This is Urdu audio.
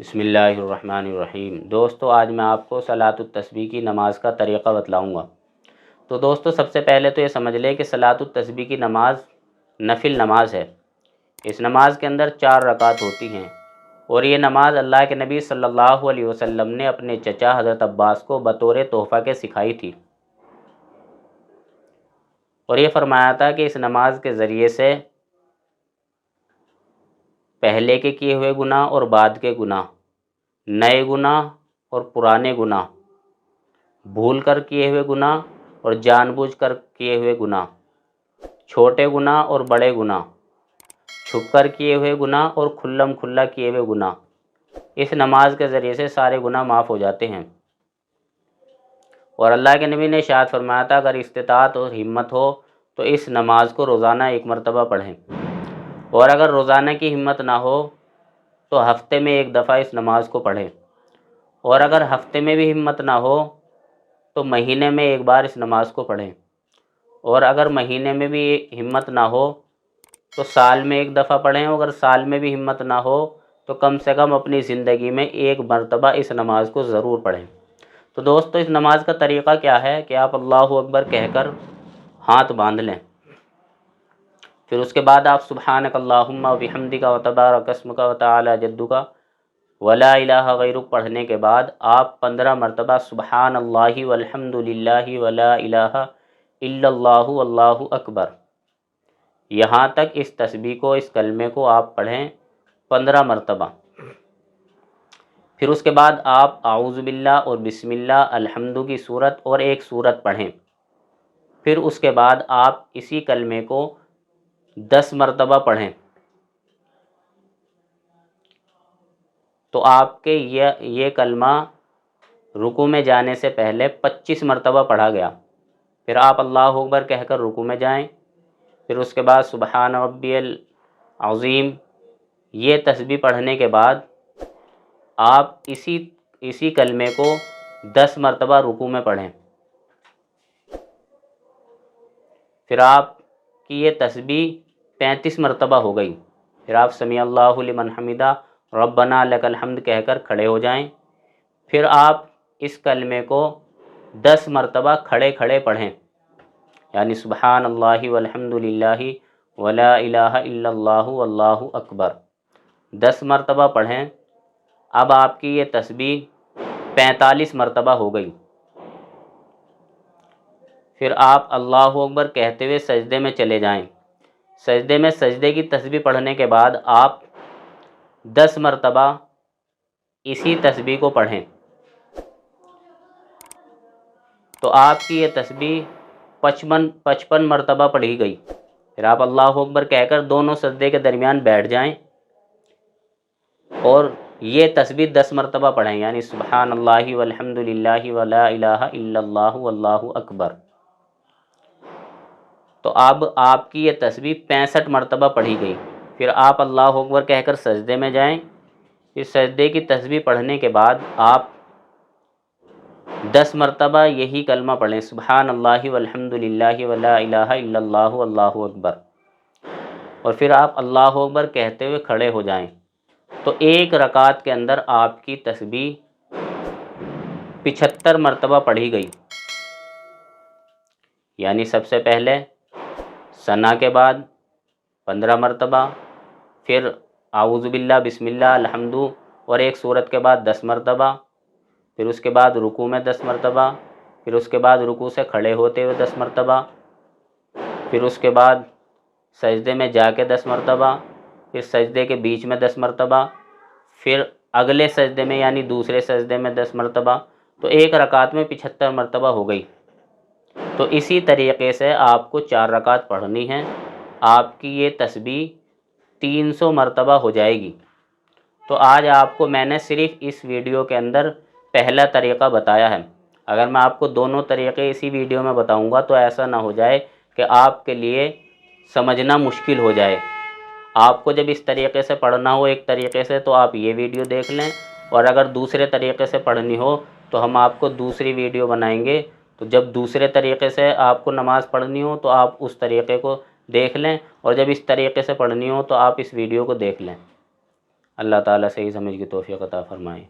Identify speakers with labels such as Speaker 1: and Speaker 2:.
Speaker 1: بسم اللہ الرحمن الرحیم۔ دوستو آج میں آپ کو صلاۃ التسبیح کی نماز کا طریقہ بتلاؤں گا۔ تو دوستو سب سے پہلے تو یہ سمجھ لیں کہ صلاۃ التسبیح کی نماز نفل نماز ہے۔ اس نماز کے اندر 4 رکعت ہوتی ہیں، اور یہ نماز اللہ کے نبی صلی اللہ علیہ وسلم نے اپنے چچا حضرت عباس کو بطور تحفہ کے سکھائی تھی، اور یہ فرمایا تھا کہ اس نماز کے ذریعے سے پہلے کے کیے ہوئے گناہ اور بعد کے گناہ، نئے گناہ اور پرانے گناہ، بھول کر کیے ہوئے گناہ اور جان بوجھ کر کیے ہوئے گناہ، چھوٹے گناہ اور بڑے گناہ، چھپ کر کیے ہوئے گناہ اور کھلم کھلا کیے ہوئے گناہ، اس نماز کے ذریعے سے سارے گناہ معاف ہو جاتے ہیں۔ اور اللہ کے نبی نے ارشاد فرمایا تھا اگر استطاعت اور ہمت ہو تو اس نماز کو روزانہ 1 مرتبہ پڑھیں، اور اگر روزانہ کی ہمت نہ ہو تو ہفتے میں 1 دفعہ اس نماز کو پڑھیں، اور اگر ہفتے میں بھی ہمت نہ ہو تو مہینے میں 1 بار اس نماز کو پڑھیں، اور اگر مہینے میں بھی ہمت نہ ہو تو سال میں 1 دفعہ پڑھیں، اگر سال میں بھی ہمت نہ ہو تو کم سے کم اپنی زندگی میں 1 مرتبہ اس نماز کو ضرور پڑھیں۔ تو دوستو اس نماز کا طریقہ کیا ہے کہ آپ اللہ اکبر کہہ کر ہاتھ باندھ لیں، پھر اس کے بعد آپ سبحانک اللہم و بحمدک و تبارک اسمک و تعالی جدک ولا الہ غیرک پڑھنے کے بعد آپ 15 مرتبہ سبحان اللہ والحمد للہ ولا الہ الا اللہ واللہ اکبر، یہاں تک اس تسبیح کو، اس کلمے کو آپ پڑھیں 15 مرتبہ۔ پھر اس کے بعد آپ اعوذ باللہ اور بسم اللہ الحمد کی صورت اور 1 صورت پڑھیں، پھر اس کے بعد آپ اسی کلمے کو 10 مرتبہ پڑھیں، تو آپ کے یہ کلمہ رکوع میں جانے سے پہلے 25 مرتبہ پڑھا گیا۔ پھر آپ اللہ اکبر کہہ کر رکوع میں جائیں، پھر اس کے بعد سبحان ربی العظیم یہ تسبیح پڑھنے کے بعد آپ اسی کلمے کو 10 مرتبہ رکوع میں پڑھیں، پھر آپ کی یہ تسبیح 35 مرتبہ ہو گئی۔ پھر آپ سمیع اللہ لمن حمدہ ربنا لک الحمد کہہ کر کھڑے ہو جائیں، پھر آپ اس کلمے کو 10 مرتبہ کھڑے کھڑے پڑھیں، یعنی سبحان اللہ والحمد للہ ولا الہ الا اللہ واللہ اکبر 10 مرتبہ پڑھیں۔ اب آپ کی یہ تسبیح 45 مرتبہ ہو گئی۔ پھر آپ اللہ اکبر کہتے ہوئے سجدے میں چلے جائیں، سجدے کی تسبیح پڑھنے کے بعد آپ 10 مرتبہ اسی تسبیح کو پڑھیں، تو آپ کی یہ تسبیح 55 مرتبہ پڑھی گئی۔ پھر آپ اللہ اکبر کہہ کر دونوں سجدے کے درمیان بیٹھ جائیں اور یہ تسبیح 10 مرتبہ پڑھیں، یعنی سبحان اللہ والحمد للہ ولا الہ الا اللہ واللہ اکبر، تو اب آپ کی یہ تسبیح 65 مرتبہ پڑھی گئی۔ پھر آپ اللہ اکبر کہہ کر سجدے میں جائیں، پھر سجدے کی تسبیح پڑھنے کے بعد آپ 10 مرتبہ یہی کلمہ پڑھیں، سبحان اللہ والحمد للہ ولا الہ الا اللہ واللہ اکبر، اور پھر آپ اللہ اکبر کہتے ہوئے کھڑے ہو جائیں۔ تو 1 رکعت کے اندر آپ کی تسبیح 75 مرتبہ پڑھی گئی، یعنی سب سے پہلے ثنا کے بعد 15 مرتبہ، پھر اعوذ باللہ بسم اللہ الحمد اور 1 صورت کے بعد 10 مرتبہ، پھر اس کے بعد رکوع میں 10 مرتبہ، پھر اس کے بعد رکوع سے کھڑے ہوتے ہوئے 10 مرتبہ، پھر اس کے بعد سجدے میں جا کے 10 مرتبہ، پھر سجدے کے بیچ میں 10 مرتبہ، پھر اگلے سجدے میں یعنی دوسرے سجدے میں 10 مرتبہ، تو 1 رکعت میں 75 مرتبہ ہو گئی۔ تو اسی طریقے سے آپ کو 4 رکعت پڑھنی ہیں، آپ کی یہ تسبیح 300 مرتبہ ہو جائے گی۔ تو آج آپ کو میں نے صرف اس ویڈیو کے اندر پہلا طریقہ بتایا ہے، اگر میں آپ کو دونوں طریقے اسی ویڈیو میں بتاؤں گا تو ایسا نہ ہو جائے کہ آپ کے لیے سمجھنا مشکل ہو جائے۔ آپ کو جب اس طریقے سے پڑھنا ہو ایک طریقے سے تو آپ یہ ویڈیو دیکھ لیں، اور اگر دوسرے طریقے سے پڑھنی ہو تو ہم آپ کو دوسری ویڈیو بنائیں گے، تو جب دوسرے طریقے سے آپ کو نماز پڑھنی ہو تو آپ اس طریقے کو دیکھ لیں، اور جب اس طریقے سے پڑھنی ہو تو آپ اس ویڈیو کو دیکھ لیں۔ اللہ تعالیٰ صحیح سمجھ کی توفیق عطا فرمائے۔